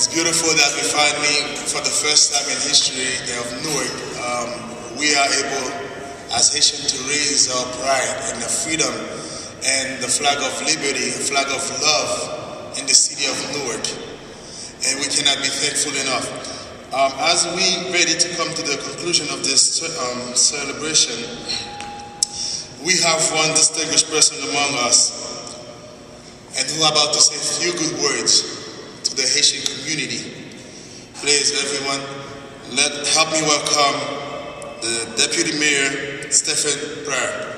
It's beautiful that we finally, for the first time in history of Newark, we are able, as Haitians, to raise our pride and the freedom and the flag of liberty, a flag of love in the city of Newark. And we cannot be thankful enough. As we ready to come to the conclusion of this celebration, we have one distinguished person among us, and who are about to say a few good words to the Haitian community. Please, everyone, help me welcome the Deputy Mayor, Stephen Pryor.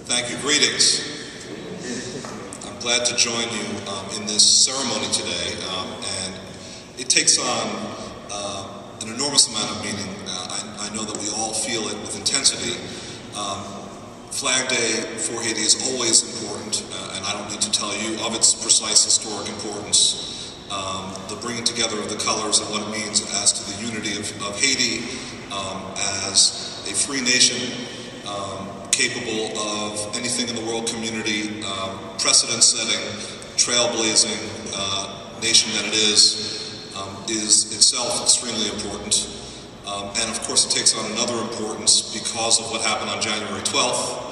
Thank you. Greetings. I'm glad to join you in this ceremony today, and it takes on an enormous amount of meaning. I know that we all feel it with intensity. Flag Day for Haiti is always important, and I don't need to tell you of its precise historic importance. The bringing together of the colors and what it means as to the unity of Haiti as a free nation, capable of anything in the world community, precedent-setting, trailblazing nation that it is itself extremely important. And of course it takes on another importance because of what happened on January 12th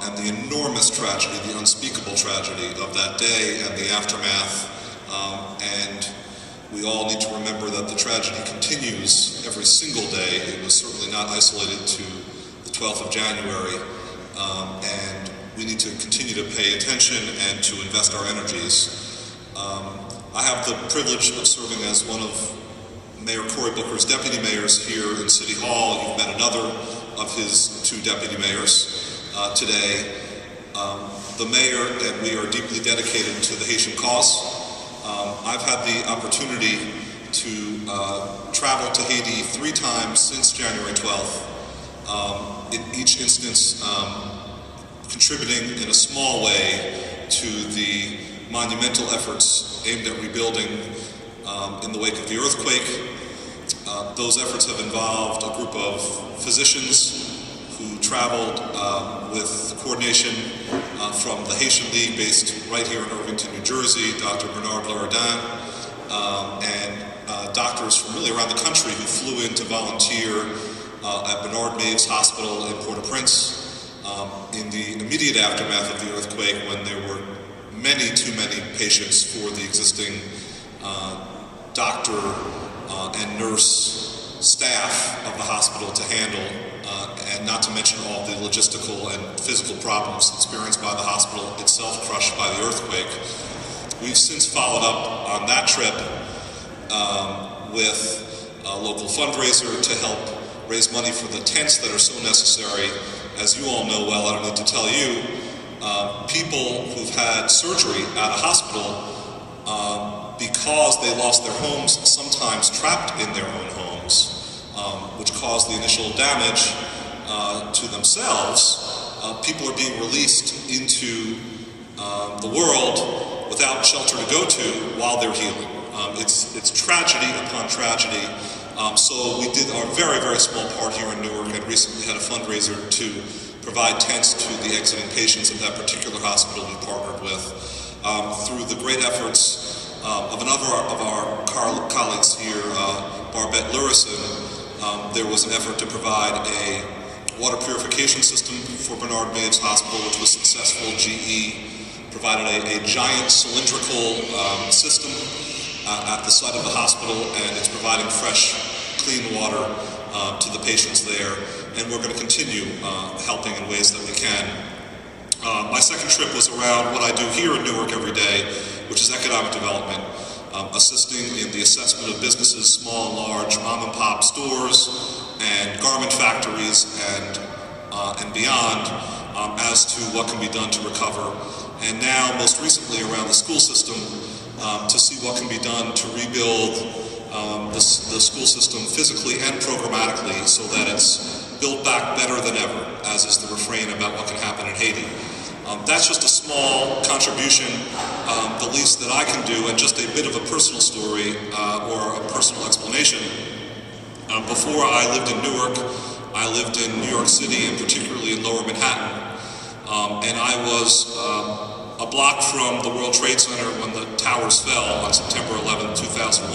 and the enormous tragedy, the unspeakable tragedy of that day and the aftermath. And we all need to remember that the tragedy continues every single day. It was certainly not isolated to the 12th of January. And we need to continue to pay attention and to invest our energies. I have the privilege of serving as one of Mayor Cory Booker's deputy mayors here in City Hall. You've met another of his two deputy mayors today. The mayor and we are deeply dedicated to the Haitian cause. I've had the opportunity to travel to Haiti 3 times since January 12th. In each instance, contributing in a small way to the monumental efforts aimed at rebuilding in the wake of the earthquake. Those efforts have involved a group of physicians who traveled with coordination from the Haitian League based right here in Irvington, New Jersey, Dr. Bernard Loredin, and doctors from really around the country who flew in to volunteer at Bernard Maves Hospital in Port-au-Prince in the immediate aftermath of the earthquake, when there were too many patients for the existing doctor and nurse staff of the hospital to handle, and not to mention all the logistical and physical problems experienced by the hospital itself, crushed by the earthquake. We've since followed up on that trip with a local fundraiser to help raise money for the tents that are so necessary. As you all know well, I don't need to tell you, people who've had surgery at a hospital because they lost their homes, sometimes trapped in their own homes, which caused the initial damage to themselves. People are being released into the world without shelter to go to while they're healing. It's tragedy upon tragedy. So we did our very, very small part here in Newark and recently had a fundraiser to provide tents to the exiting patients at that particular hospital we partnered with. Through the great efforts of another of our colleagues here, Barbette Lurison, there was an effort to provide a water purification system for Bernard Maves Hospital, which was successful. GE provided a giant cylindrical system at the site of the hospital, and it's providing fresh, clean water to the patients there, and we're going to continue helping in ways that we can. My second trip was around what I do here in Newark every day, which is economic development, assisting in the assessment of businesses, small and large, mom and pop stores, and garment factories, and beyond, as to what can be done to recover. And now, most recently, around the school system, to see what can be done to rebuild the school system physically and programmatically so that it's built back better than ever, as is the refrain about what can happen in Haiti. That's just a small contribution, the least that I can do, and just a bit of a personal story or a personal explanation. Before I lived in Newark, I lived in New York City, and particularly in Lower Manhattan, and I was a block from the World Trade Center when the towers fell on September 11, 2001.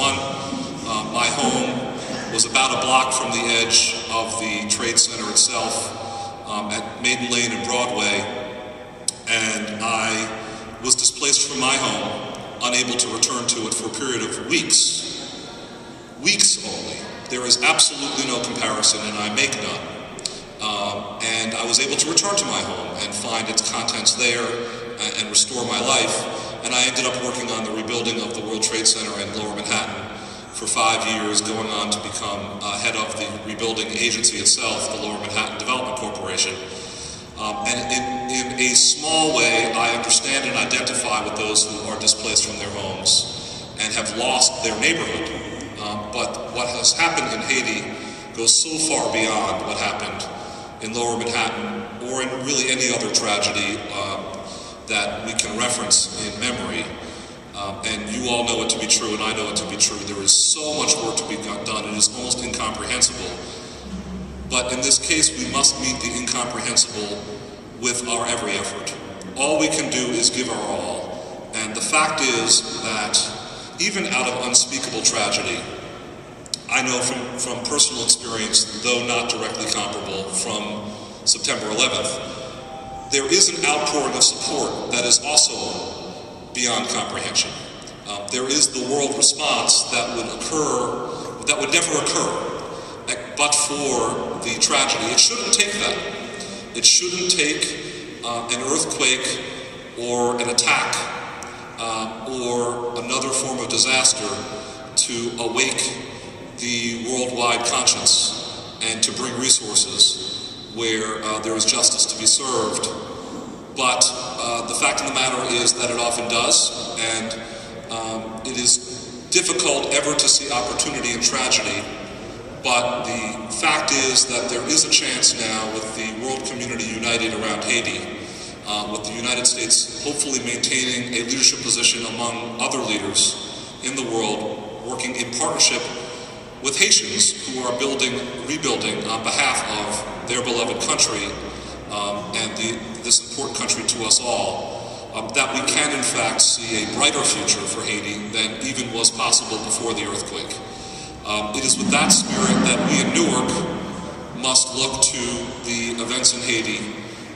My home was about a block from the edge of the Trade Center itself, at Maiden Lane and Broadway, and I was displaced from my home, unable to return to it for a period of weeks. Weeks only. There is absolutely no comparison, and I make none. And I was able to return to my home and find its contents there and restore my life. And I ended up working on the rebuilding of the World Trade Center in Lower Manhattan for 5 years, going on to become head of the rebuilding agency itself, the Lower Manhattan Development Corporation. And in a small way, I understand and identify with those who are displaced from their homes and have lost their neighborhood. But what has happened in Haiti goes so far beyond what happened in Lower Manhattan or in really any other tragedy that we can reference in memory. And you all know it to be true, and I know it to be true. There is so much work to be done. It is almost incomprehensible. But in this case, we must meet the incomprehensible with our every effort. All we can do is give our all. And the fact is that even out of unspeakable tragedy, I know from personal experience, though not directly comparable, from September 11th, there is an outpouring of support that is also beyond comprehension. There is the world response that would never occur, but for the tragedy. It shouldn't take that. It shouldn't take an earthquake or an attack or another form of disaster to awake the worldwide conscience and to bring resources where there is justice to be served. But the fact of the matter is that it often does, and it is difficult ever to see opportunity in tragedy. But the fact is that there is a chance now, with the world community united around Haiti, with the United States hopefully maintaining a leadership position among other leaders in the world, working in partnership with Haitians who are rebuilding on behalf of their beloved country, and this important country to us all, that we can in fact see a brighter future for Haiti than even was possible before the earthquake. It is with that spirit that we in Newark must look to the events in Haiti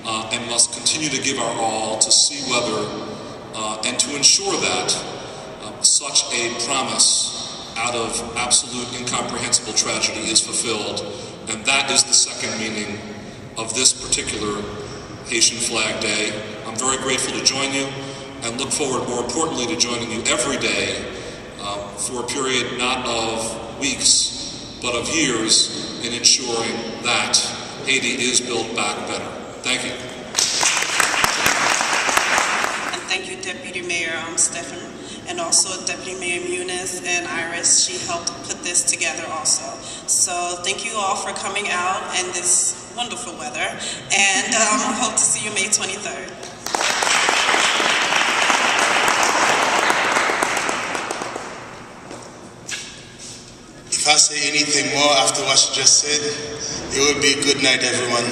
and must continue to give our all to see whether and to ensure that such a promise out of absolute incomprehensible tragedy is fulfilled. And that is the second meaning of this particular Haitian Flag Day. I'm very grateful to join you and look forward, more importantly, to joining you every day for a period not of weeks, but of years in ensuring that Haiti is built back better. Thank you. And thank you, Deputy Mayor Stephan, and also Deputy Mayor Muniz and Iris. She helped put this together also. So thank you all for coming out in this wonderful weather, and hope to see you May 23rd. If I say anything more after what you just said, it would be good night, everyone.